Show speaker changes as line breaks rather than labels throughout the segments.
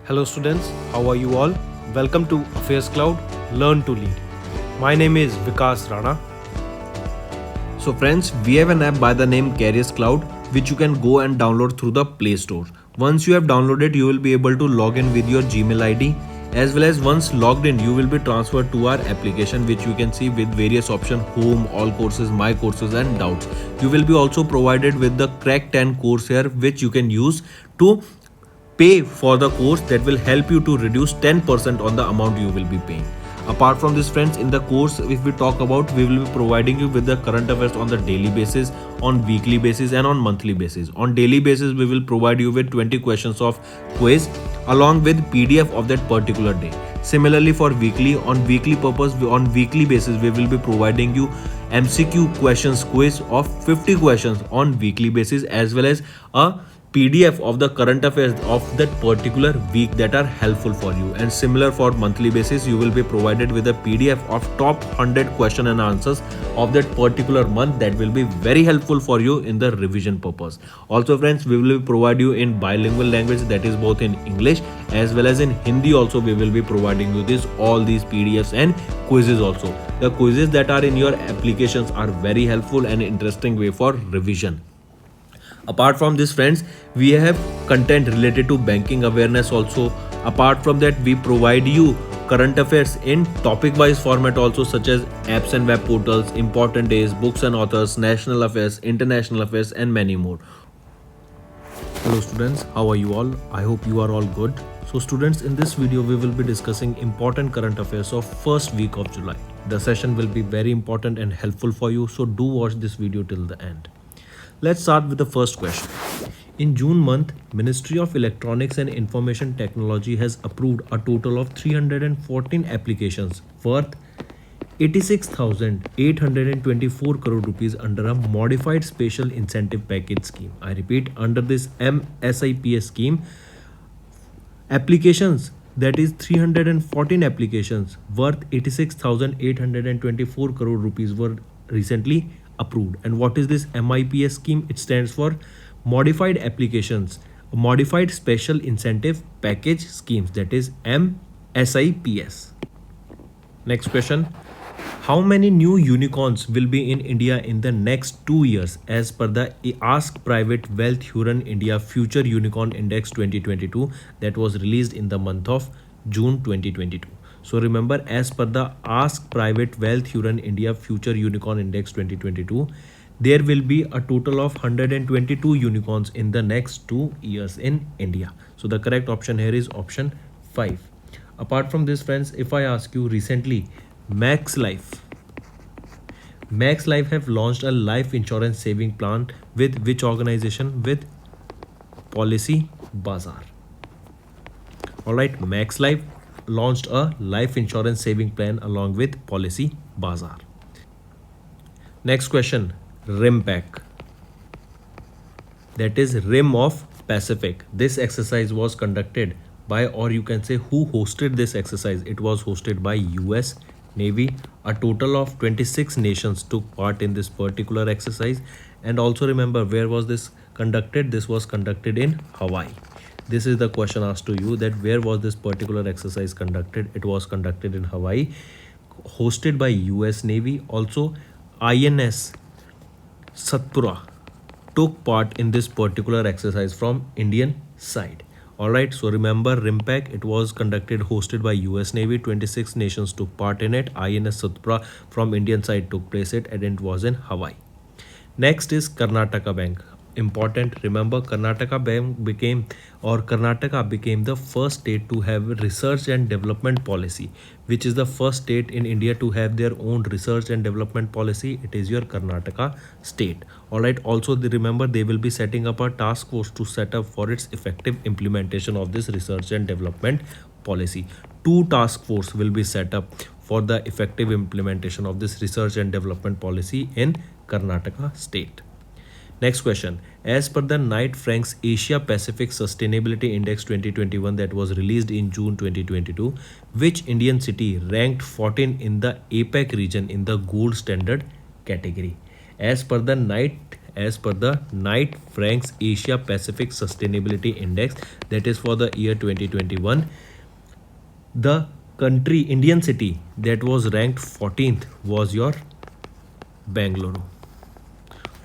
Hello students, how are you all? Welcome to AffairsCloud, Learn to Lead. My name is Vikas Rana.
So friends, we have an app by the name AffairsCloud which you can go and download through the Play Store. Once you have downloaded, you will be able to log in with your Gmail ID, as well as once logged in, you will be transferred to our application which you can see with various options: home, all courses, my courses and doubts. You will be also provided with the Crack 10 course here which you can use to pay for the course that will help you to reduce 10% on the amount you will be paying. Apart from this friends, in the course if we talk about, we will be providing you with the current affairs on the daily basis, on weekly basis and on monthly basis. On daily basis we will provide you with 20 questions of quiz along with PDF of that particular day. Similarly for weekly, on weekly basis we will be providing you MCQ questions quiz of 50 questions on weekly basis, as well as a PDF of the current affairs of that particular week that are helpful for you. And similar for monthly basis, you will be provided with a PDF of top 100 question and answers of that particular month that will be very helpful for you in the revision purpose. Also friends, we will provide you in bilingual language, that is both in English as well as in Hindi. Also we will be providing you all these PDFs and quizzes also. The quizzes that are in your applications are very helpful and interesting way for revision. Apart from this friends, we have content related to banking awareness also. Apart from that, we provide you current affairs in topic wise format also, such as apps and web portals, important days, books and authors, national affairs, international affairs and many more. Hello students, how are you all? I hope you are all good. So students, in this video we will be discussing important current affairs of first week of July. The session will be very important and helpful for you, so do watch this video till the end. Let's start with the first question. In June month, Ministry of Electronics and Information Technology has approved a total of 314 applications worth 86,824 crore rupees under a modified special incentive package scheme. I repeat, under this MSIPS scheme, applications, that is 314 applications worth 86,824 crore rupees were recently approved. And what is this MIPS scheme? It stands for Modified Applications, Modified Special Incentive Package Schemes, that is MSIPS. Next question. How many new unicorns will be in India in the next 2 years as per the Ask Private Wealth Huron India Future Unicorn Index 2022 that was released in the month of June 2022? So remember, as per the Ask Private Wealth Huron India Future Unicorn Index 2022, there will be a total of 122 unicorns in the next 2 years in India. So the correct option here is option 5. Apart from this friends, if I ask you, recently Max Life have launched a life insurance saving plan with which organization? With Policy Bazaar. Alright, Max Life launched a life insurance saving plan along with Policy Bazaar. Next question. RIMPAC, that is Rim of Pacific. This exercise was conducted by, or you can say who hosted this exercise? It was hosted by US Navy. A total of 26 nations took part in this particular exercise. And also remember, where was this conducted? This was conducted in Hawaii. This is the question asked to you, that where was this particular exercise conducted? It was conducted in Hawaii, hosted by US Navy. Also INS Satpura took part in this particular exercise from Indian side. Alright, so remember RIMPAC, it was conducted, hosted by US Navy. 26 nations took part in it. INS Satpura from Indian side took place it, and it was in Hawaii. Next is Karnataka Bank. Important, remember Karnataka became the first state to have research and development policy. Which is the first state in India to have their own research and development policy? It is your Karnataka state. Alright, also remember, they will be setting up a task force to set up for its effective implementation of this research and development policy. 2 task force will be set up for the effective implementation of this research and development policy in Karnataka state. Next question. As per the Knight Frank's Asia Pacific Sustainability Index 2021 that was released in June 2022, which Indian city ranked 14 in the APEC region in the gold standard category? As per the Knight as per the Knight Franks Asia Pacific Sustainability Index, that is for the year 2021. The country, Indian city that was ranked 14th was your Bangalore.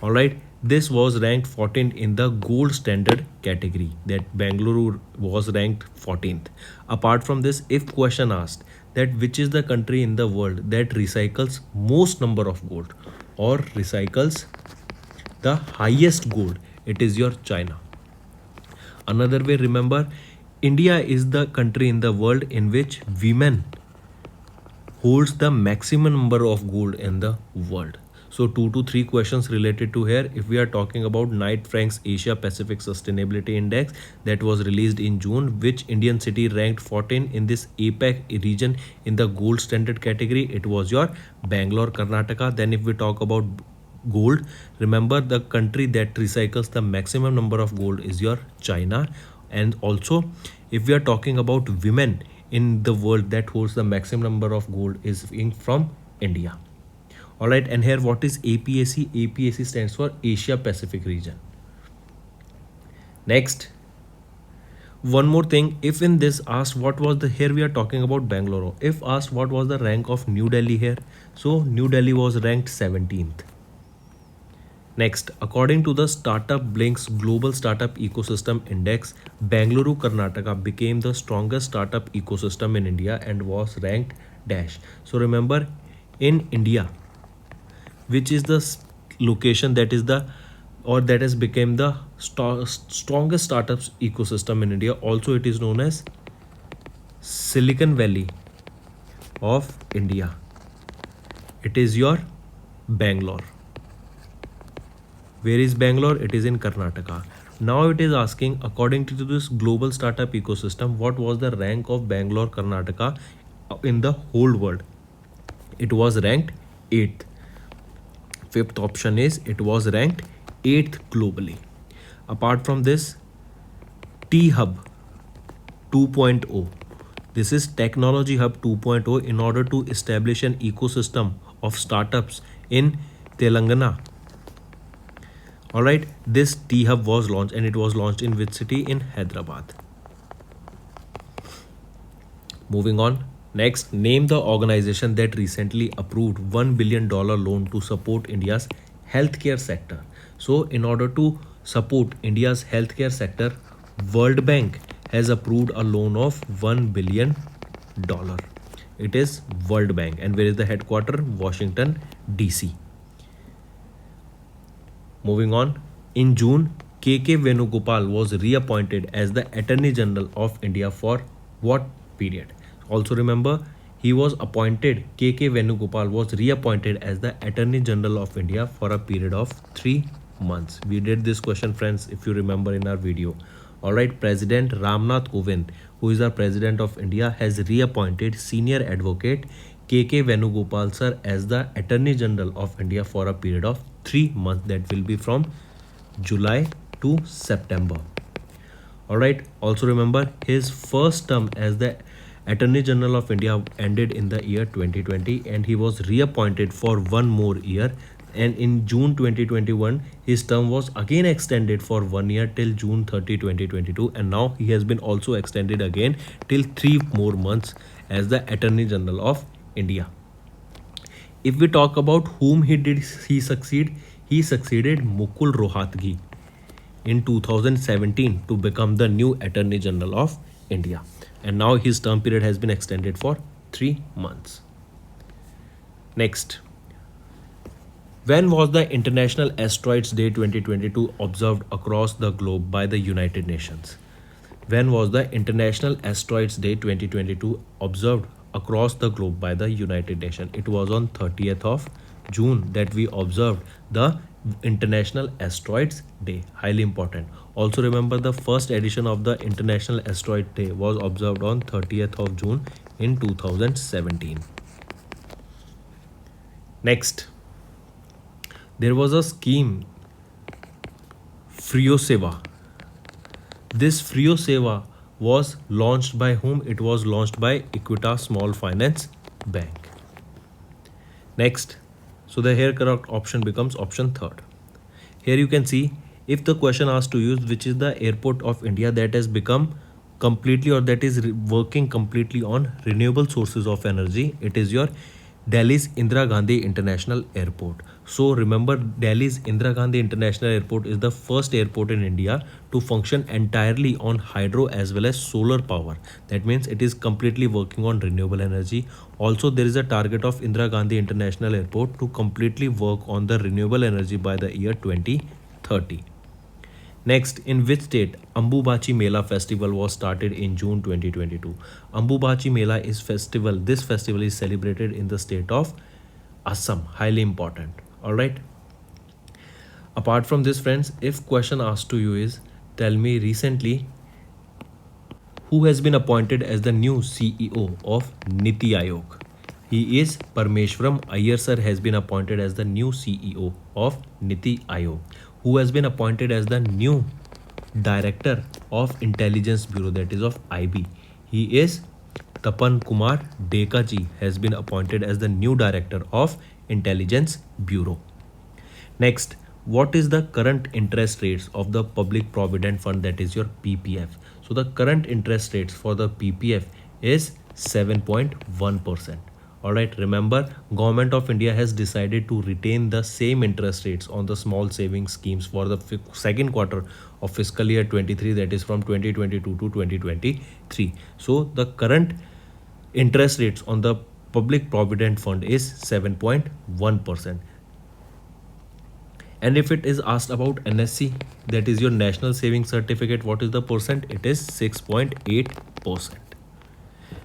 All right, this was ranked 14th in the gold standard category, that Bangalore was ranked 14th. Apart from this, if question asked that which is the country in the world that recycles most number of gold or recycles the highest gold, it is your China. Another way, remember, India is the country in the world in which women holds the maximum number of gold in the world. So 2 to 3 questions related to here. If we are talking about Knight Frank's Asia Pacific Sustainability Index that was released in June, which Indian city ranked 14 in this APEC region in the gold standard category? It was your Bangalore, Karnataka. Then if we talk about gold, remember the country that recycles the maximum number of gold is your China. And also if we are talking about women in the world that holds the maximum number of gold is from India. All right, and here what is APAC? APAC stands for Asia Pacific region. Next, one more thing, if in this asked what was the, here we are talking about Bangalore, if asked what was the rank of New Delhi here, so New Delhi was ranked 17th. Next, according to the Startup Blink's Global Startup Ecosystem Index, Bangalore, Karnataka became the strongest startup ecosystem in India and was ranked dash. So remember, in India, which is the location that is the, or that has become the strongest startups ecosystem in India, also it is known as Silicon Valley of India. It is your Bangalore. Where is Bangalore? It is in Karnataka. Now it is asking, according to this global startup ecosystem, what was the rank of Bangalore, Karnataka in the whole world? It was ranked 8th. Fifth option is it was ranked 8th globally. Apart from this, T-Hub 2.0. This is Technology Hub 2.0 in order to establish an ecosystem of startups in Telangana. All right, this T-Hub was launched, and it was launched in which city? In Hyderabad. Moving on. Next, name the organization that recently approved $1 billion loan to support India's healthcare sector. So, in order to support India's healthcare sector, World Bank has approved a loan of $1 billion. It is World Bank. And where is the headquarters? Washington, D.C. Moving on. In June, K.K. Venugopal was reappointed as the Attorney General of India for what period? Also remember, he was appointed, K.K. Venugopal was reappointed as the Attorney General of India for a period of 3 months. We did this question, friends, if you remember in our video. Alright, President Ramnath Kovind, who is our President of India, has reappointed Senior Advocate K.K. Venugopal sir as the Attorney General of India for a period of 3 months, that will be from July to September. Alright, also remember his first term as the Attorney General of India ended in the year 2020 and he was reappointed for 1 more year, and in June 2021 his term was again extended for 1 year till June 30, 2022, and now he has been also extended again till 3 more months as the Attorney General of India. If we talk about whom he succeeded Mukul Rohatgi in 2017 to become the new Attorney General of India. And now his term period has been extended for 3 months. Next, when was the International Asteroids Day 2022 observed across the globe by the United Nations? When was the International Asteroids Day 2022 observed across the globe by the United Nations? It was on 30th of June that we observed the International Asteroids Day. Highly important. Also remember, the first edition of the International Asteroid Day was observed on 30th of June in 2017. Next, there was a scheme, Frioseva. This Frioseva was launched by whom? It was launched by Equitas Small Finance Bank. Next, so the here correct option becomes option 3rd. Here you can see, if the question asks to use which is the airport of India that has become completely or that is working completely on renewable sources of energy, it is your Delhi's Indira Gandhi International Airport. So remember, Delhi's Indira Gandhi International Airport is the first airport in India to function entirely on hydro as well as solar power. That means it is completely working on renewable energy. Also, there is a target of Indira Gandhi International Airport to completely work on the renewable energy by the year 2030. Next, in which state Ambubachi Mela festival was started in June 2022? Ambubachi Mela is festival. This festival is celebrated in the state of Assam. Highly important. All right. Apart from this, friends, if question asked to you is, tell me recently who has been appointed as the new CEO of NITI Aayog. He is Parmeshwaram Iyer sir has been appointed as the new CEO of NITI Aayog. Who has been appointed as the new Director of Intelligence Bureau, that is of IB. He is Tapan Kumar Dekaji has been appointed as the new Director of Intelligence Bureau. Next, what is the current interest rates of the Public Provident Fund, that is your PPF? So the current interest rates for the PPF is 7.1%. All right, remember, Government of India has decided to retain the same interest rates on the small savings schemes for the second quarter of fiscal year 23, that is from 2022 to 2023. So the current interest rates on the Public Provident Fund is 7.1%. And if it is asked about NSC, that is your National Savings Certificate, what is the percent? It is 6.8%.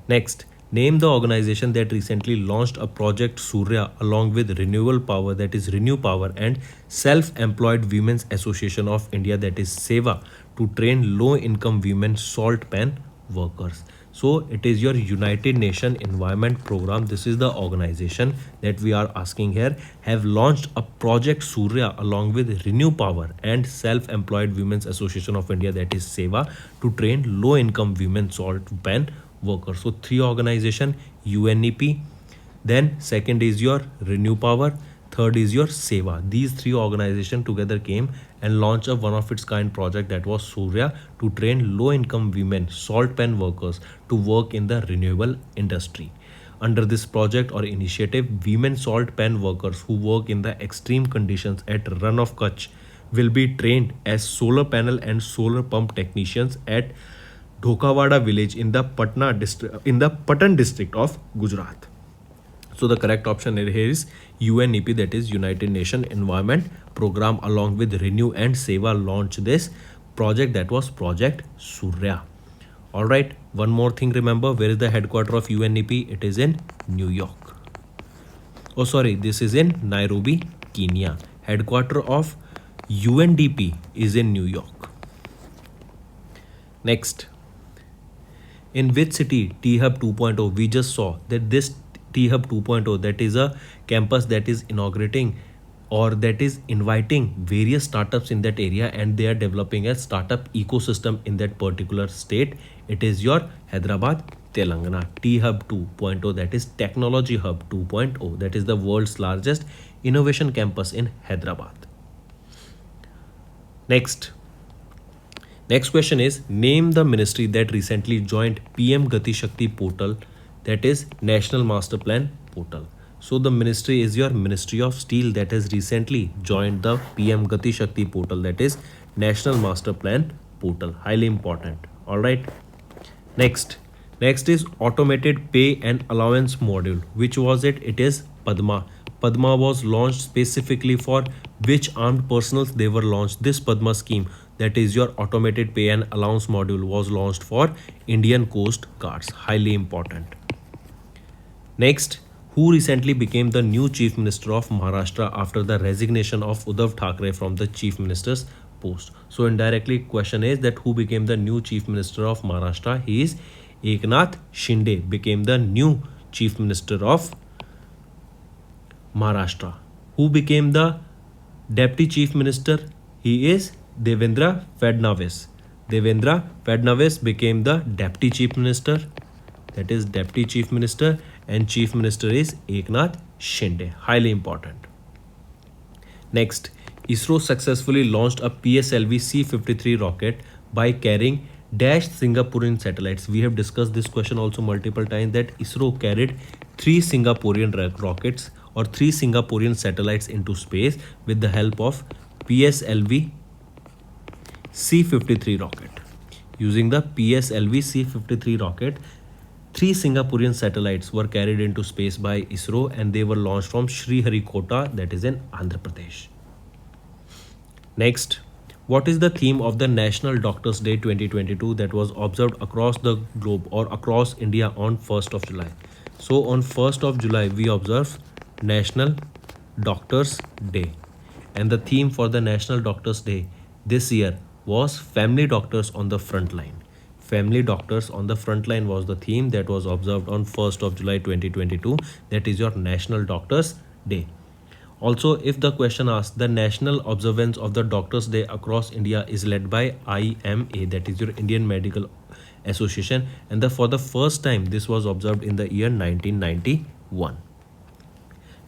Next, name the organization that recently launched a project Surya along with Renewable Power, that is Renew Power, and Self-Employed Women's Association of India, that is SEVA, to train low-income women salt pan workers. So it is your United Nations Environment Program. This is the organization that we are asking here, have launched a project Surya along with Renew Power and Self-Employed Women's Association of India, that is SEVA, to train low-income women salt pan workers. So three organization, UNEP, then second is your Renew Power, third is your SEVA. These three organizations together came and launched a one of its kind project, that was Surya, to train low income women salt pan workers to work in the renewable industry. Under this project or initiative, women salt pan workers who work in the extreme conditions at Run of Kutch will be trained as solar panel and solar pump technicians at Dhokawada village in the Patan district of Gujarat. So the correct option here is UNEP, that is United Nations Environment Program, along with Renew and SEVA launched this project, that was Project Surya. All right, one more thing, remember, where is the headquarter of UNEP? It is in New York. Oh sorry, this is in Nairobi, Kenya. Headquarter of UNDP is in New York. Next, in which city T-Hub 2.0, we just saw that this T-Hub 2.0, that is a campus that is inaugurating or that is inviting various startups in that area, and they are developing a startup ecosystem in that particular state. It is your Hyderabad, Telangana. T-Hub 2.0, that is Technology Hub 2.0, that is the world's largest innovation campus in Hyderabad. Next question is, name the ministry that recently joined PM Gati Shakti portal, that is National Master Plan portal. So the ministry is your Ministry of Steel, that has recently joined the PM Gati Shakti portal, that is National Master Plan portal. Highly important. All right. Next is automated pay and allowance module. Which was it? It is Padma. Padma was launched specifically for which armed personnel they were launched. This Padma scheme, that is your automated pay and allowance module, was launched for Indian Coast Guards. Highly important. Next, who recently became the new Chief Minister of Maharashtra after the resignation of Uddhav Thackeray from the Chief Minister's post? So indirectly question is that who became the new Chief Minister of Maharashtra? He is Eknath Shinde became the new Chief Minister of Maharashtra. Who became the Deputy Chief Minister? He is Devendra Fadnavis. Devendra Fadnavis became the Deputy Chief Minister, that is Deputy Chief Minister, and Chief Minister is Eknath Shinde. Highly important. Next, ISRO successfully launched a PSLV C-53 rocket by carrying dash Singaporean satellites. We have discussed this question also multiple times that ISRO carried three Singaporean rockets or three Singaporean satellites into space with the help of PSLV C-53 rocket. Using the PSLV C-53 rocket, three Singaporean satellites were carried into space by ISRO and they were launched from Sriharikota, that is in Andhra Pradesh. Next, what is the theme of the National Doctors Day 2022 that was observed across the globe or across India on 1st of July? So on 1st of July, we observe National Doctors Day. And the theme for the National Doctors Day this year was Family Doctors on the Front Line. Family Doctors on the Front Line was the theme that was observed on 1st of July 2022. That is your National Doctors Day. Also, if the question asks, the national observance of the Doctors Day across India is led by IMA, that is your Indian Medical Association, and for the first time this was observed in the year 1991.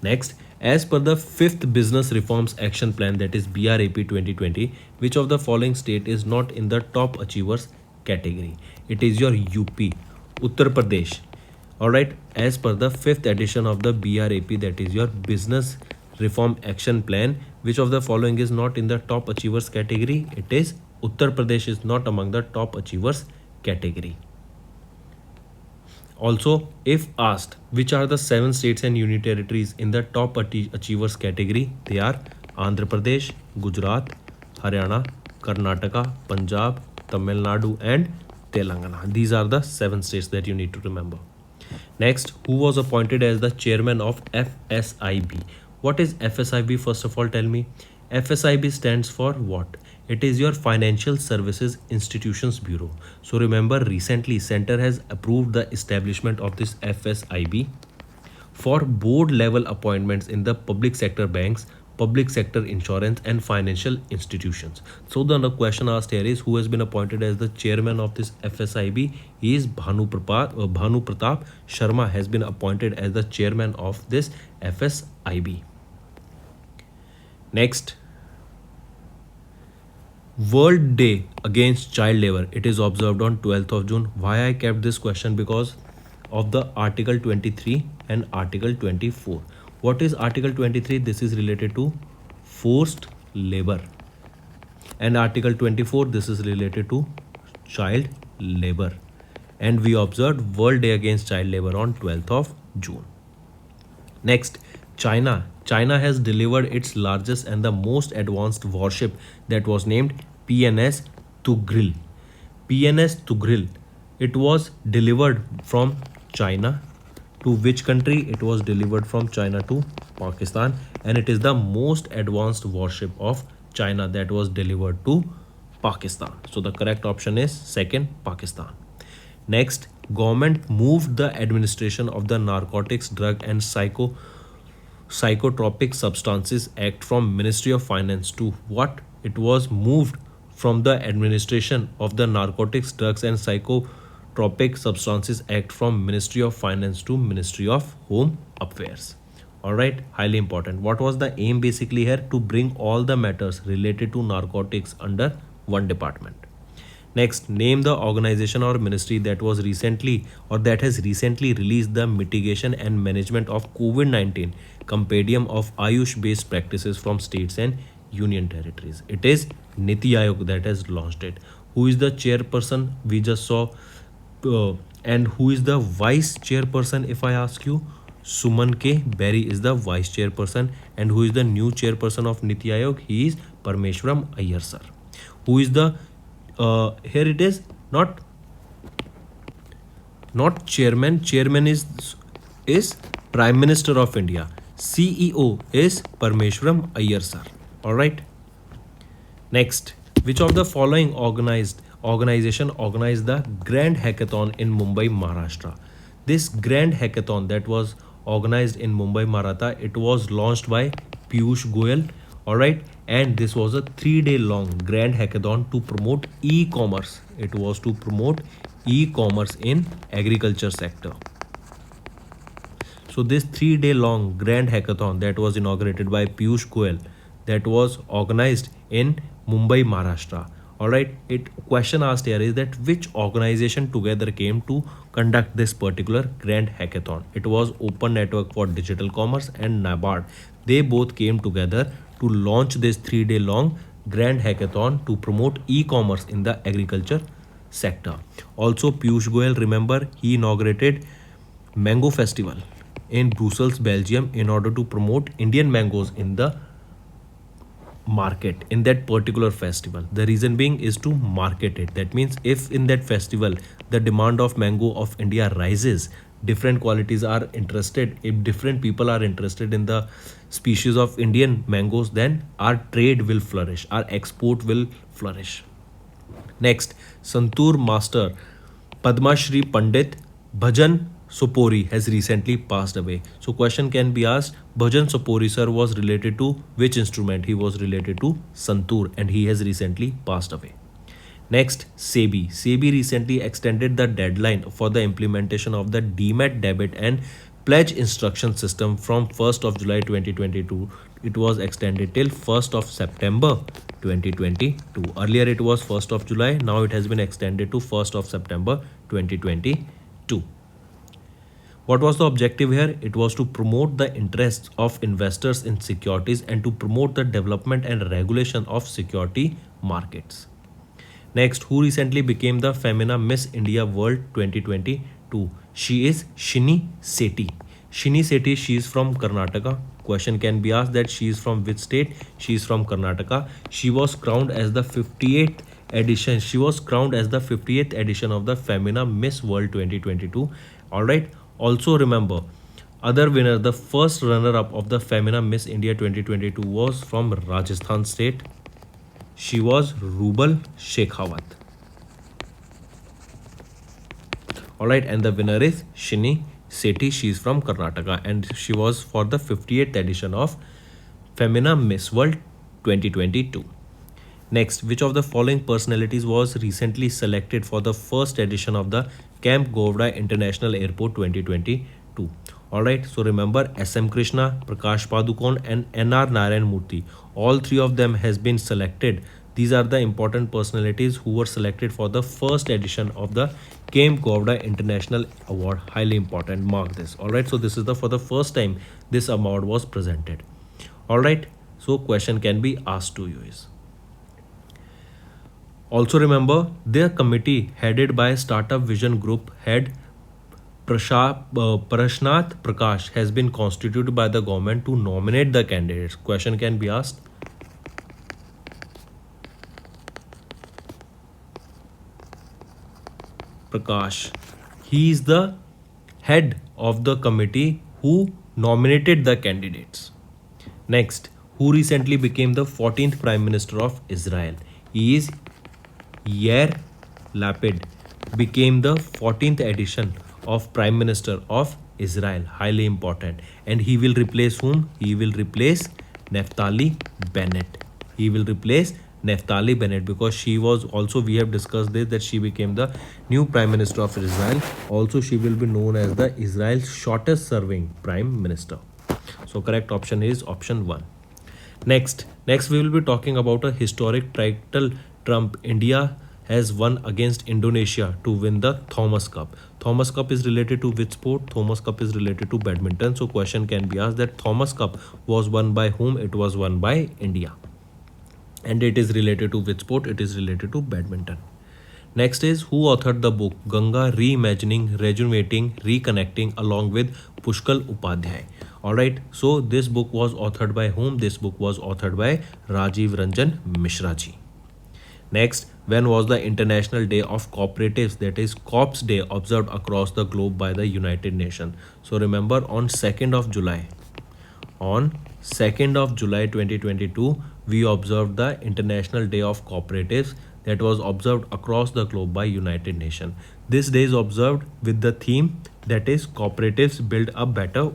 Next, as per the 5th Business Reforms Action Plan, that is BRAP 2020, which of the following state is not in the top achievers category? It is your UP, Uttar Pradesh. Alright, as per the 5th edition of the BRAP, that is your Business Reform Action Plan, which of the following is not in the top achievers category? It is Uttar Pradesh is not among the top achievers category. Also, if asked which are the 7 states and union territories in the top achievers category, they are Andhra Pradesh, Gujarat, Haryana, Karnataka, Punjab, Tamil Nadu and Telangana. These are the 7 states that you need to remember. Next, who was appointed as the chairman of FSIB? What is FSIB? First of all, tell me. FSIB stands for what? It is your Financial Services Institutions Bureau. So remember, recently Center has approved the establishment of this FSIB for board level appointments in the public sector banks, public sector insurance and financial institutions. So the question asked here is, who has been appointed as the chairman of this FSIB? He is Bhanu Pratap Sharma has been appointed as the chairman of this FSIB. Next, World Day Against Child Labor. It is observed on 12th of June. Why I kept this question? Because of the Article 23 and Article 24. What is Article 23? This is related to forced labor. And Article 24, this is related to child labor. And we observed World Day Against Child Labor on 12th of June. Next, China. China has delivered its largest and the most advanced warship that was named PNS Tugril. PNS Tugril. It was delivered from China to which country? It was delivered from China to Pakistan, and it is the most advanced warship of China that was delivered to Pakistan. So the correct option is second, Pakistan. Next, government moved the administration of the Narcotics, Drug and Psychotropic Substances Act from Ministry of Finance to what? It was moved from the administration of the Narcotics, Drugs and Psychotropic Substances Act from Ministry of Finance to Ministry of Home Affairs. Alright, highly important. What was the aim basically here? To bring all the matters related to narcotics under one department. Next, name the organization or ministry that was recently or that has recently released the mitigation and management of COVID-19 compendium of Ayush based practices from states and union territories. It is NITI Aayog that has launched it. Who is the chairperson? We just saw. And who is the vice chairperson if I ask you? Suman K. Berry is the vice chairperson. And who is the new chairperson of NITI Aayog? He is Parmeshwaram Iyer sir. Who is the here it is not chairman. Chairman is Prime Minister of India. CEO is Parmeshwaram Iyer sir. All right. Next, which of the following organization organized the Grand Hackathon in Mumbai, Maharashtra? This Grand Hackathon that was organized in Mumbai, Maratha, it was launched by Piyush Goyal. Alright, and this was a 3-day long Grand Hackathon to promote e-commerce. It was to promote e-commerce in agriculture sector. So this 3-day long Grand Hackathon that was inaugurated by Piyush Goyal, that was organized in Mumbai, Maharashtra. Alright, it question asked here is that which organization together came to conduct this particular grand hackathon? It was Open Network for Digital Commerce and NABARD. They both came together to launch this 3-day long grand hackathon to promote e-commerce in the agriculture sector. Also, Piyush Goyal, remember, he inaugurated Mango Festival in Brussels, Belgium, in order to promote Indian mangoes in the market in that particular festival. The reason being is to market it. That means if in that festival the demand of mango of India rises, different qualities are interested, if different people are interested in the species of Indian mangoes, then our trade will flourish, our export will flourish. Next, Santur Master Padma Shri Pandit Bhajan Sopori has recently passed away. So question can be asked, Bhajan Sopori sir was related to which instrument? He was related to Santur and he has recently passed away. Next, SEBI. SEBI recently extended the deadline for the implementation of the DMAT debit and pledge instruction system from 1st of July 2022. It was extended till 1st of September 2022. Earlier it was 1st of July. Now it has been extended to 1st of September 2022. What was the objective here? It was to promote the interests of investors in securities and to promote the development and regulation of security markets. Next, who recently became the Femina Miss India World 2022? She is Shini Sethi. Shini Sethi, she is from Karnataka. Question can be asked that she is from which state? She is from Karnataka. She was crowned as the 58th edition. She was crowned as the 58th edition of the Femina Miss World 2022. Alright. Also remember, other winner, the first runner-up of the Femina Miss India 2022 was from Rajasthan state. She was Rubal Shekhawat. Alright, and the winner is Shini Sethi. She is from Karnataka and she was for the 58th edition of Femina Miss World 2022. Next, which of the following personalities was recently selected for the first edition of the Camp Govda International Airport 2022? Alright, so remember SM Krishna, Prakash Padukone and NR Narayan Murthy. All three of them has been selected. These are the important personalities who were selected for the first edition of the Camp Govda International Award. Highly important, mark this. Alright, so this is for the first time this award was presented. Alright, so question can be asked to you is. Also remember, their committee headed by Startup Vision Group head Prashnath Prakash has been constituted by the government to nominate the candidates. Question can be asked. Prakash, he is the head of the committee who nominated the candidates. Next, who recently became the 14th Prime Minister of Israel? He is Yair Lapid, became the 14th edition of Prime Minister of Israel. Highly important. And he will replace whom? He will replace Naftali Bennett. He will replace Naftali Bennett because she was also, we have discussed this, that she became the new Prime Minister of Israel. Also, she will be known as the Israel's shortest serving Prime Minister. So correct option is option 1. Next we will be talking about a historic title Trump India has won against Indonesia to win the Thomas Cup. Thomas Cup is related to which sport? Thomas Cup is related to badminton. So question can be asked that Thomas Cup was won by whom? It was won by India. And it is related to which sport? It is related to badminton. Next is who authored the book Ganga Reimagining, Rejuvenating, Reconnecting along with Pushkal Upadhyay. Alright, so this book was authored by whom? This book was authored by Rajiv Ranjan Mishra ji. Next, when was the International Day of Cooperatives, that is COPS Day, observed across the globe by the United Nations? So remember, on 2nd of July. On 2nd of July 2022, we observed the International Day of Cooperatives that was observed across the globe by United Nations. This day is observed with the theme that is Cooperatives Build a Better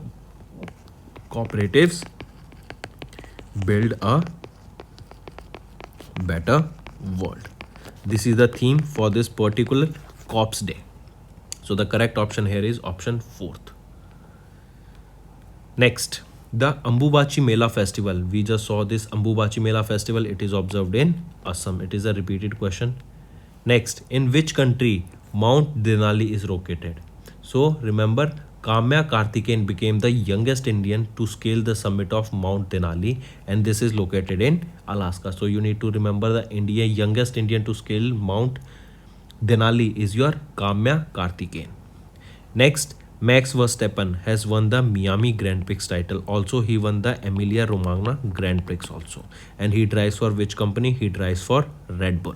World. This is the theme for this particular COPS Day. So the correct option here is option 4th. Next, The Ambubachi Mela festival. We just saw this Ambubachi Mela festival. It is observed in Assam. It is a repeated question. Next, in which country Mount Denali is located? So remember, Kamya Karthikeyan became the youngest Indian to scale the summit of Mount Denali, and this is located in Alaska. So you need to remember the youngest Indian to scale Mount Denali is your Kamya Karthikeyan. Next, Max Verstappen has won the Miami Grand Prix title. Also, he won the Emilia Romagna Grand Prix also. And he drives for which company? He drives for Red Bull.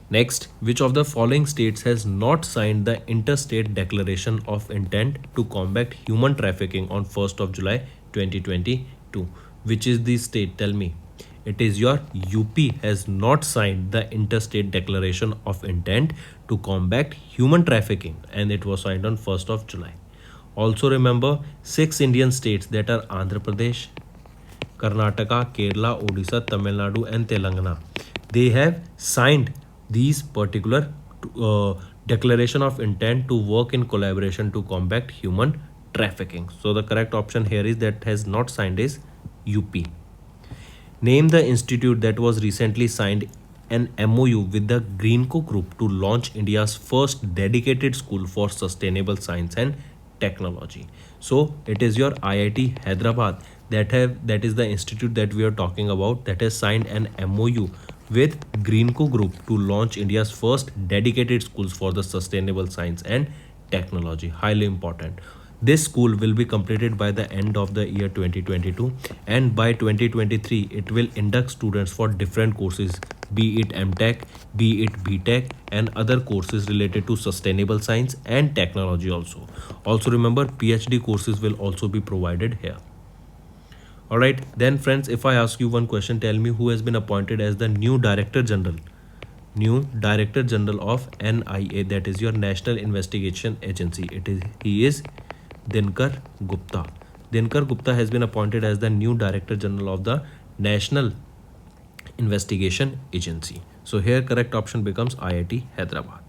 Next, which of the following states has not signed the Interstate Declaration of Intent to Combat Human Trafficking on 1st of July 2022? Which is the state? Tell me. It is your UP has not signed the Interstate Declaration of Intent to Combat Human Trafficking, and it was signed on 1st of July. Also remember 6 Indian states that are Andhra Pradesh, Karnataka, Kerala, Odisha, Tamil Nadu and Telangana. They have signed these particular declaration of intent to work in collaboration to combat human trafficking. So the correct option here is that has not signed is UP. Name the institute that was recently signed an MOU with the Greenco Group to launch India's first dedicated school for sustainable science and technology. So it is your IIT Hyderabad that is the institute that we are talking about, that has signed an MOU with Greenco Group to launch India's first dedicated schools for the sustainable science and technology. Highly important. This school will be completed by the end of the year 2022, and by 2023 it will induct students for different courses, be it MTech, be it BTech and other courses related to sustainable science and technology also. Also remember, PhD courses will also be provided here. Alright, then friends, if I ask you one question, tell me who has been appointed as the new Director General of NIA, that is your National Investigation Agency. He is Dinkar Gupta. Dinkar Gupta has been appointed as the new Director General of the National Investigation Agency. So here correct option becomes IIT Hyderabad.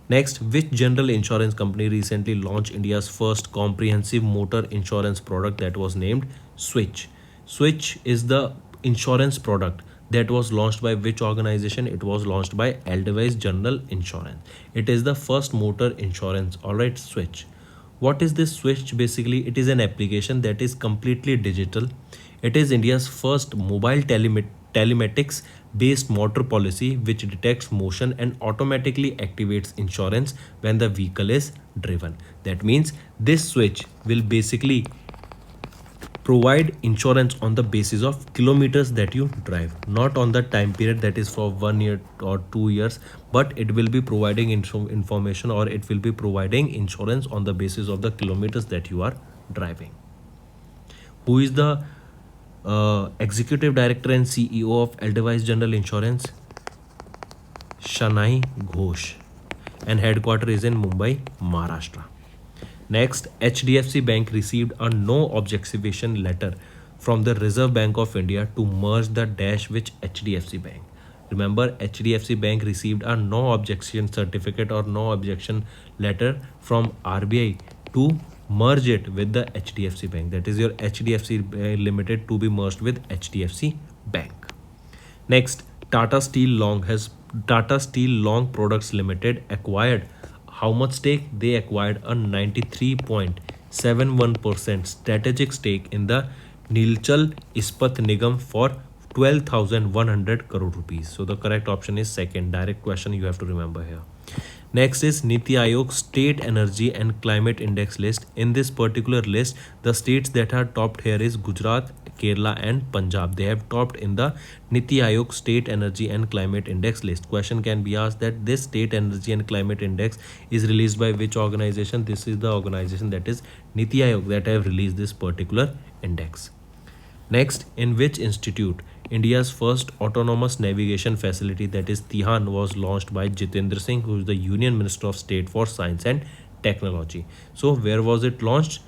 Next, which general insurance company recently launched India's first comprehensive motor insurance product that was named Switch? Switch is the insurance product that was launched by which organization? It was launched by Edelweiss General Insurance. It is the first motor insurance. Alright, Switch. What is this Switch? Basically, it is an application that is completely digital. It is India's first mobile telematics based motor policy which detects motion and automatically activates insurance when the vehicle is driven. That means this switch will basically provide insurance on the basis of kilometers that you drive, not on the time period that is for 1 year or 2 years, but it will be providing information, or it will be providing insurance on the basis of the kilometers that you are driving. Who is the Executive Director and CEO of Edelweiss General Insurance? Shanai Ghosh, and headquarters is in Mumbai, Maharashtra. Next, HDFC Bank received a no objection letter from the Reserve Bank of India to merge the dash with HDFC Bank. Remember, HDFC Bank received a no objection certificate or no objection letter from RBI to merge it with the HDFC Bank. That is your HDFC Limited to be merged with HDFC Bank. Next, Tata Steel Long Products Limited acquired how much stake? They acquired a 93.71% strategic stake in the Nilchal Ispat Nigam for 12,100 crore rupees. So the correct option is second. Direct question you have to remember here. Next is NITI Aayog State Energy and Climate Index list. In this particular list, the states that are topped here is Gujarat, Kerala and Punjab. They have topped in the NITI Aayog State Energy and Climate Index list. Question can be asked that this State Energy and Climate Index is released by which organization? This is the organization, that is NITI Aayog, that have released this particular index. Next, in which institute India's first autonomous navigation facility, that is Tihan, was launched by Jitendra Singh, who is the Union Minister of State for Science and Technology. So where was it launched?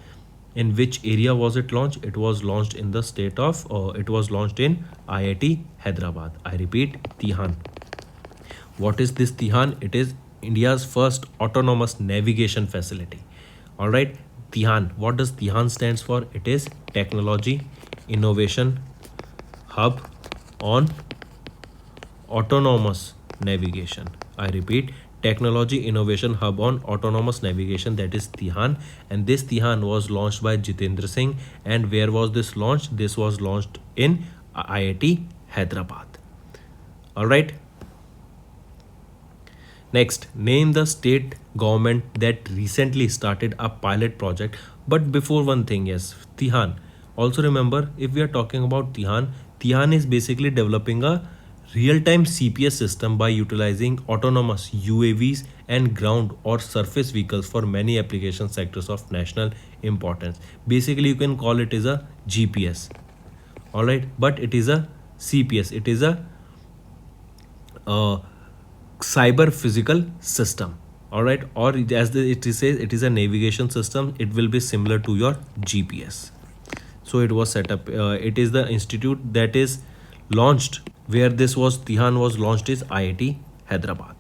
In which area was it launched? It was launched in the state of, it was launched in IIT Hyderabad. I repeat, Tihan. What is this Tihan? It is India's first autonomous navigation facility. Alright. TIHAN. What does TIHAN stands for? It is Technology Innovation Hub on Autonomous Navigation. I repeat, Technology Innovation Hub on Autonomous Navigation, that is TIHAN. And this TIHAN was launched by Jitendra Singh. And where was this launched? This was launched in IIT Hyderabad. Alright. Next, name the state government that recently started a pilot project. But before one thing, yes, TIHAN. Also remember, if we are talking about TIHAN, TIHAN is basically developing a real-time CPS system by utilizing autonomous UAVs and ground or surface vehicles for many application sectors of national importance. Basically, you can call it as a GPS. Alright, but it is a CPS. It is a cyber physical system. Alright, or as it says, it is a navigation system. It will be similar to your GPS. So it was set up. It is the institute that is launched where this was TIHAN was launched is IIT Hyderabad.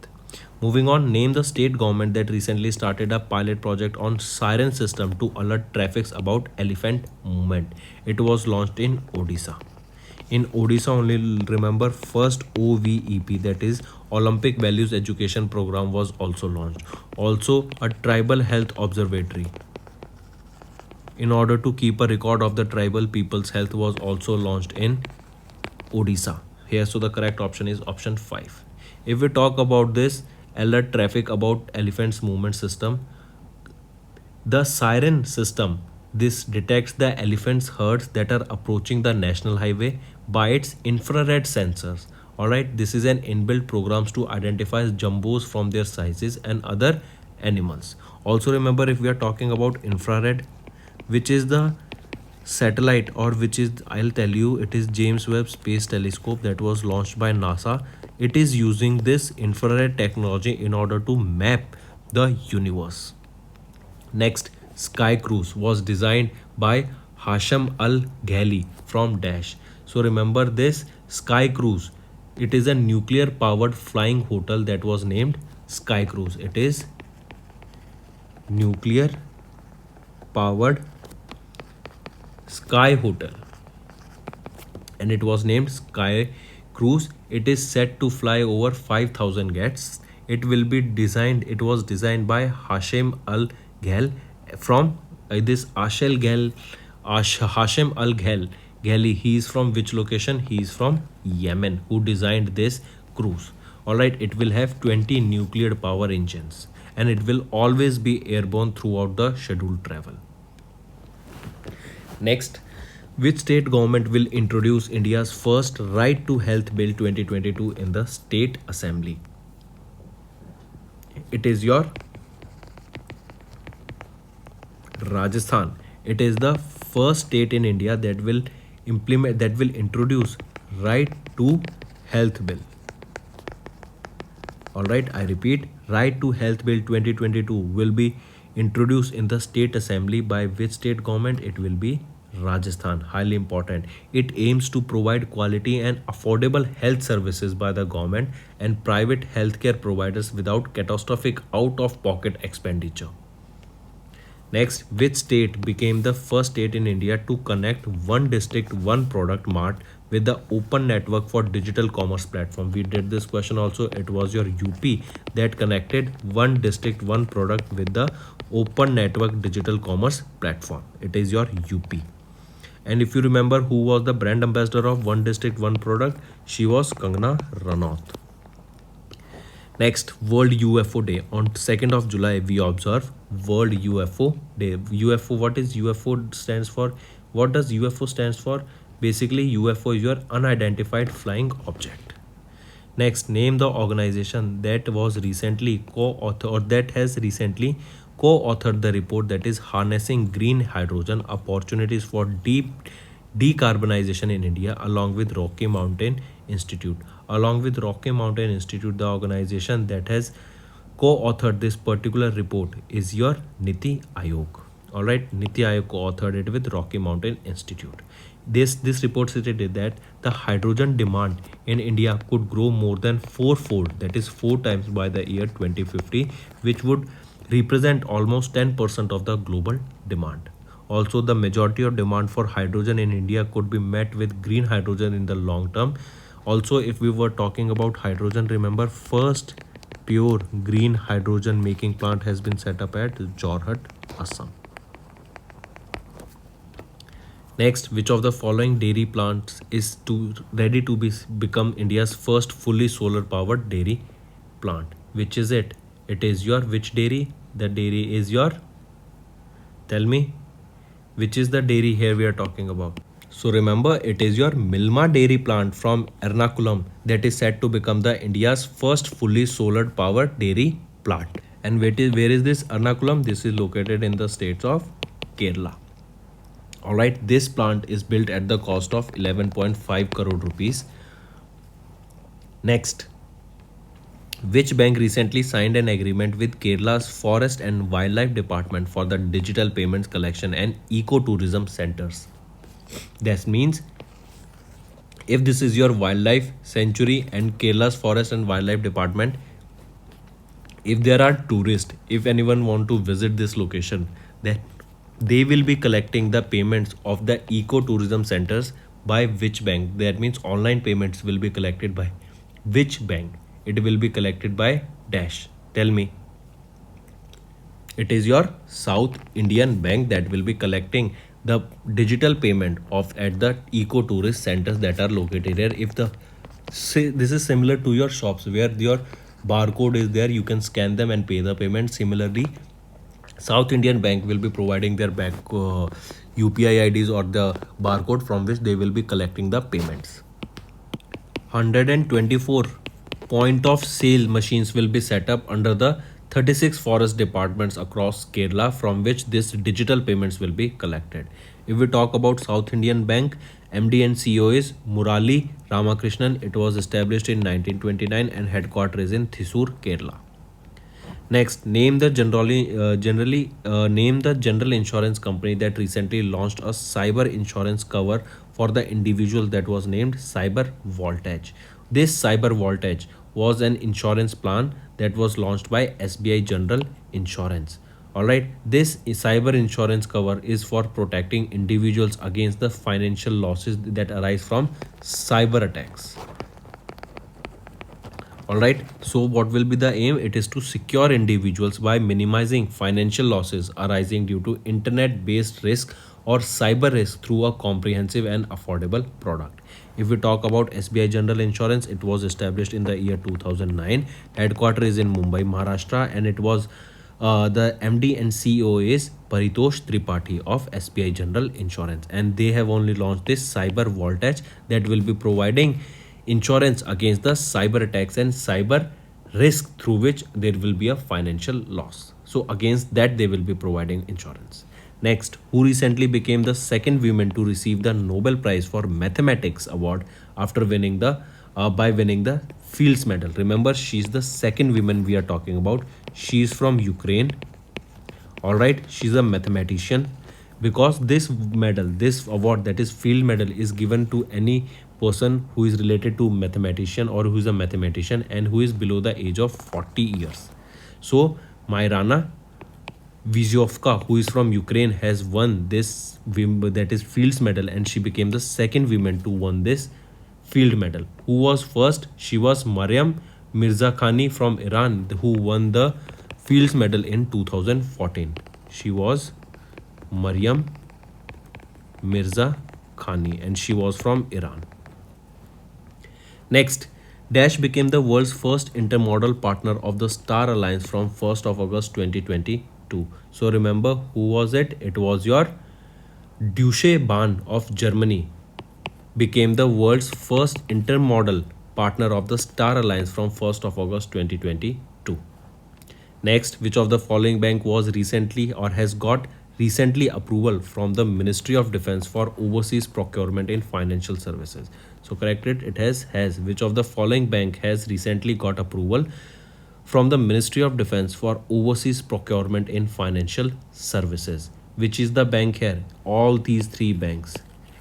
Moving on, name the state government that recently started a pilot project on siren system to alert traffics about elephant movement. It was launched in Odisha. In Odisha only, remember, first OVEP, that is Olympic Values Education Program, was also launched. Also a tribal health observatory in order to keep a record of the tribal people's health was also launched in Odisha. Here, so the correct option is option 5. If we talk about this alert traffic about elephants movement system, the siren system, this detects the elephants herds that are approaching the national highway by its infrared sensors. Alright, this is an inbuilt programs to identify jumbos from their sizes and other animals. Also remember, if we are talking about infrared, which is the satellite, or which is, I'll tell you, it is James Webb Space Telescope that was launched by NASA. It is using this infrared technology in order to map the universe. Next, Sky Cruise was designed by Hasham Al Ghali from Dash. So remember this Sky Cruise. It is a nuclear powered flying hotel that was named Sky Cruise. It is nuclear powered Sky Hotel and it was named Sky Cruise. It is set to fly over 5,000 guests. It will be designed, it was designed by Hashim Al Ghal from this Hashim Al Ghali. He is from which location? He is from Yemen, who designed this cruise. Alright, it will have 20 nuclear power engines and it will always be airborne throughout the scheduled travel. Next, which state government will introduce India's first Right to Health Bill 2022 in the State Assembly? It is your Rajasthan. It is the first state in India that will introduce Right to Health Bill. Alright, I repeat, Right to Health Bill 2022 will be introduced in the State Assembly by which state government? It will be Rajasthan. Highly important. It aims to provide quality and affordable health services by the government and private healthcare providers without catastrophic out-of-pocket expenditure. Next, which state became the first state in India to connect one district, one product mart with the open network for digital commerce platform? We did this question also. It was your UP that connected one district, one product with the open network digital commerce platform. It is your UP. And if you remember who was the brand ambassador of one district, one product, she was Kangana Ranaut. Next, World UFO Day. On 2nd of July, we observe World UFO Day. UFO, what is UFO stands for? What does UFO stands for? Basically, UFO is your unidentified flying object. Next, name the organization that was recently co-authored or that has recently co-authored the report that is Harnessing Green Hydrogen Opportunities for Decarbonization in India, along with Rocky Mountain Institute. Along with Rocky Mountain Institute, the organization that has co-authored this particular report is your NITI Aayog. Alright, NITI Aayog co-authored it with Rocky Mountain Institute. This report stated that the hydrogen demand in India could grow more than fourfold, that is 4 times by the year 2050, which would represent almost 10% of the global demand. Also, the majority of demand for hydrogen in India could be met with green hydrogen in the long term. Also, if we were talking about hydrogen, remember first pure green hydrogen making plant has been set up at Jorhat, Assam. Next, which of the following dairy plants is ready to become India's first fully solar powered dairy plant? Which is it? It is your which dairy? The dairy is your, tell me, which is the dairy here we are talking about? So remember, it is your Milma dairy plant from Ernakulam that is set to become the India's first fully solar powered dairy plant. And where is this Ernakulam? This is located in the states of Kerala. Alright, this plant is built at the cost of 11.5 crore rupees. Next, which bank recently signed an agreement with Kerala's Forest and Wildlife Department for the digital payments collection and ecotourism centers? That means if this is your wildlife sanctuary and Kerala's Forest and Wildlife Department, if there are tourists, if anyone want to visit this location, then they will be collecting the payments of the ecotourism centers by which bank? That means online payments will be collected by which bank? It will be collected by dash. Tell me. It is your South Indian Bank that will be collecting the digital payment of at the ecotourist centers that are located here. If the this is similar to your shops where your barcode is there, you can scan them and pay the payment. Similarly, South Indian Bank will be providing their bank UPI IDs or the barcode from which they will be collecting the payments. 124 point of sale machines will be set up under the 36 forest departments across Kerala from which this digital payments will be collected. If we talk about South Indian Bank, MD and CEO is Murali Ramakrishnan. It was established in 1929 and headquarters is in Thrissur, Kerala. Next, name the general insurance company that recently launched a cyber insurance cover for the individual that was named Cyber Voltage. This Cyber Voltage was an insurance plan that was launched by SBI General Insurance. Alright, this cyber insurance cover is for protecting individuals against the financial losses that arise from cyber attacks. Alright, so what will be the aim? It is to secure individuals by minimizing financial losses arising due to internet based risk or cyber risk through a comprehensive and affordable product. If we talk about SBI General Insurance, it was established in the year 2009. Headquarters is in Mumbai, Maharashtra, and it was the MD and CEO is Paritosh Tripathi of SBI General Insurance, and they have only launched this Cyber Voltage that will be providing insurance against the cyber attacks and cyber risk through which there will be a financial loss. So against that they will be providing insurance. Next, who recently became the second woman to receive the Nobel Prize for Mathematics award after winning the Fields Medal. Remember, she's the second woman we are talking about. She's from Ukraine. All right, she's a mathematician. Because this medal, this award, that is Field Medal, is given to any person who is related to mathematician or who is a mathematician and who is below the age of 40 years. So my Rana Vizyovka, who is from Ukraine, has won this that is Fields Medal, and she became the second woman to win this Field Medal. Who was first? She was Maryam Mirzakhani from Iran, who won the Fields Medal in 2014. She was Maryam Mirzakhani and she was from Iran. Next, Dash became the world's first intermodal partner of the Star Alliance from 1st of August 2022. So remember, who was it? It was your Deutsche Bahn of Germany became the world's first intermodal partner of the Star Alliance from 1st of August 2022. Next, which of the following bank was recently or has got recently approval from the Ministry of Defence for overseas procurement in financial services? So correct it, it has. Which of the following bank has recently got approval from the Ministry of Defence for overseas procurement in financial services? Which is the bank here? All these three banks,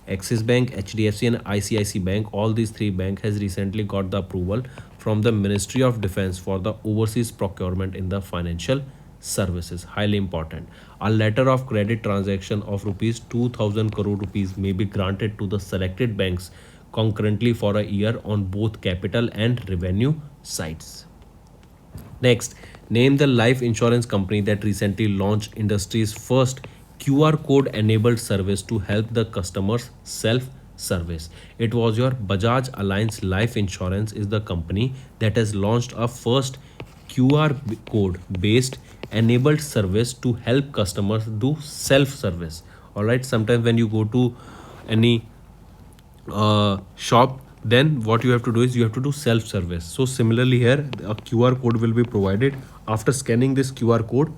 Axis Bank, HDFC and ICICI Bank, all these three banks has recently got the approval from the Ministry of Defence for the overseas procurement in the financial services. Highly important. A letter of credit transaction of rupees 2000 crore rupees may be granted to the selected banks concurrently for a year on both capital and revenue sides. Next, name the life insurance company that recently launched industry's first QR code enabled service to help the customers self service. It was your Bajaj Alliance Life Insurance is the company that has launched a first QR code based enabled service to help customers do self service. All right, sometimes when you go to any shop, then what you have to do is you have to do self service. So similarly here a QR code will be provided. After scanning this QR code,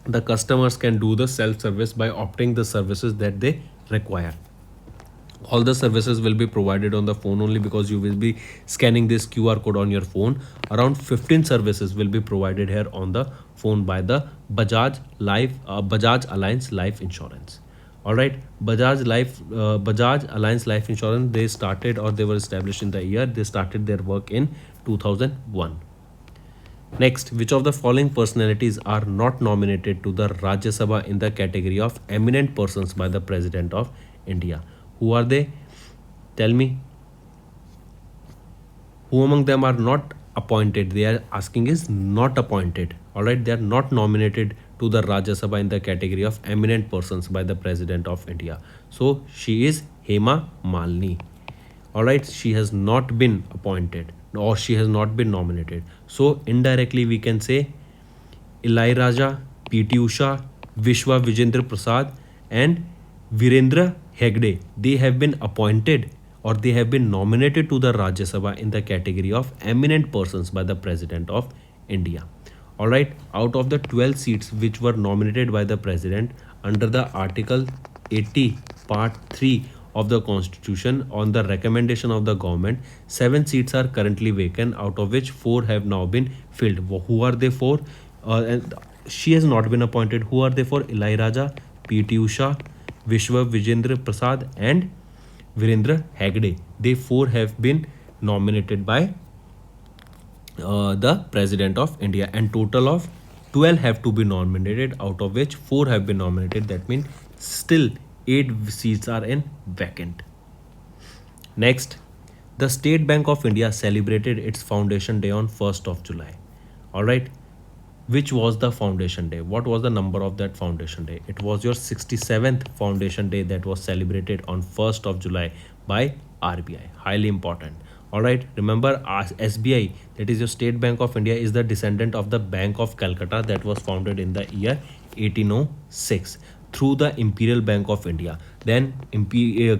the customers can do the self service by opting the services that they require. All the services will be provided on the phone only because you will be scanning this QR code on your phone. Around 15 services will be provided here on the phone by the Bajaj Alliance Life Insurance. All right, Bajaj Alliance Life Insurance, they started or they were established in the year they started their work in 2001. Next, which of the following personalities are not nominated to the Rajya Sabha in the category of eminent persons by the President of India? Who are they? Tell me. Who among them are not appointed? They are asking is not appointed. All right, they are not nominated to the Rajya Sabha in the category of eminent persons by the President of India. So she is Hema Malini. All right, she has not been appointed or she has not been nominated. So indirectly we can say Ilaiyaraaja, PT Usha, Vishwa Vijendra Prasad and Virendra Hegde, they have been appointed or they have been nominated to the Rajya Sabha in the category of eminent persons by the President of India. Alright, out of the 12 seats which were nominated by the President under the Article 80 Part 3 of the Constitution on the recommendation of the government, 7 seats are currently vacant, out of which 4 have now been filled. Who are they for? And she has not been appointed. Who are they for? Ilaiyaraaja, PT Usha, Vishwa Vijendra Prasad and Virendra Hegde. They 4 have been nominated by the President of India, and total of 12 have to be nominated, out of which 4 have been nominated. That means still 8 seats are in vacant. Next, the State Bank of India celebrated its foundation day on 1st of July. Alright, which was the foundation day? What was the number of that foundation day? It was your 67th foundation day that was celebrated on 1st of July by RBI. Highly important. Alright, remember SBI, that is your State Bank of India, is the descendant of the Bank of Calcutta that was founded in the year 1806 through the Imperial Bank of India. Then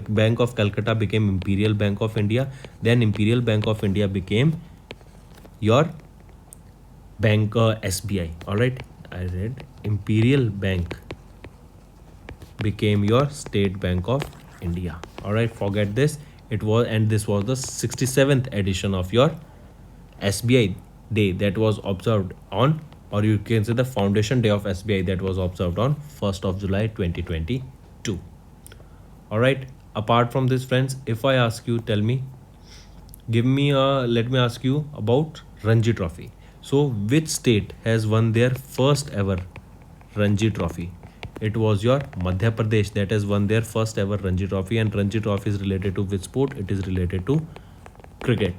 Bank of Calcutta became Imperial Bank of India. Then Imperial Bank of India became your bank SBI. Alright, I read Imperial Bank became your State Bank of India. Alright, forget this. It was, and this was the 67th edition of your SBI day that was observed on, or you can say the foundation day of SBI that was observed on 1st of July 2022. Alright, apart from this friends, if I ask you, tell me, let me ask you about Ranji Trophy. So which state has won their first ever Ranji Trophy? It was your Madhya Pradesh that has won their first ever Ranji Trophy, and Ranji Trophy is related to which sport? It is related to cricket.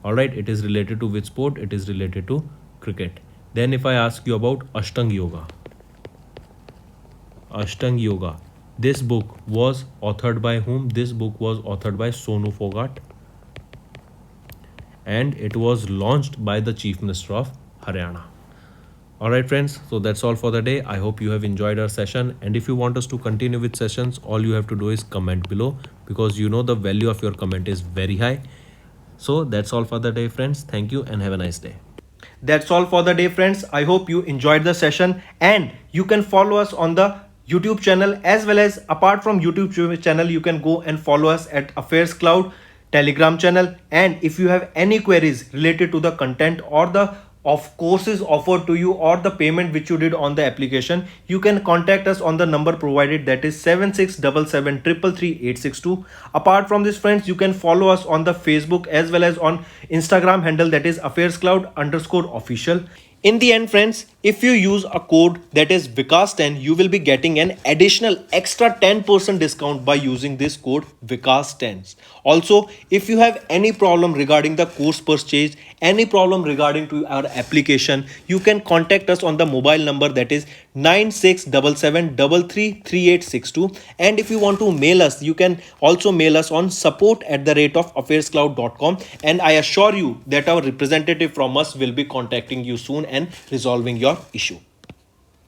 Alright, it is related to which sport? It is related to cricket. Then if I ask you about Ashtang Yoga. Ashtang Yoga. This book was authored by whom? This book was authored by Sonu Fogart, and it was launched by the Chief Minister of Haryana. Alright friends, so that's all for the day. I hope you have enjoyed our session, and if you want us to continue with sessions, all you have to do is comment below, because you know the value of your comment is very high. So that's all for the day friends. Thank you and have a nice day.
That's all for the day friends. I hope you enjoyed the session, and you can follow us on the YouTube channel, as well as apart from YouTube channel you can go and follow us at AffairsCloud Telegram channel. And if you have any queries related to the content or the of courses offered to you or the payment which you did on the application, you can contact us on the number provided, that is 7677333862. Apart from this friends, you can follow us on the Facebook as well as on Instagram handle, that is AffairsCloud_official. In the end, friends, if you use a code that is Vikas10, you will be getting an additional extra 10% discount by using this code Vikas10. Also, if you have any problem regarding the course purchase, any problem regarding to our application, you can contact us on the mobile number that is 9677333862. And if you want to mail us, you can also mail us on support@affairscloud.com, and I assure you that our representative from us will be contacting you soon and resolving your issue.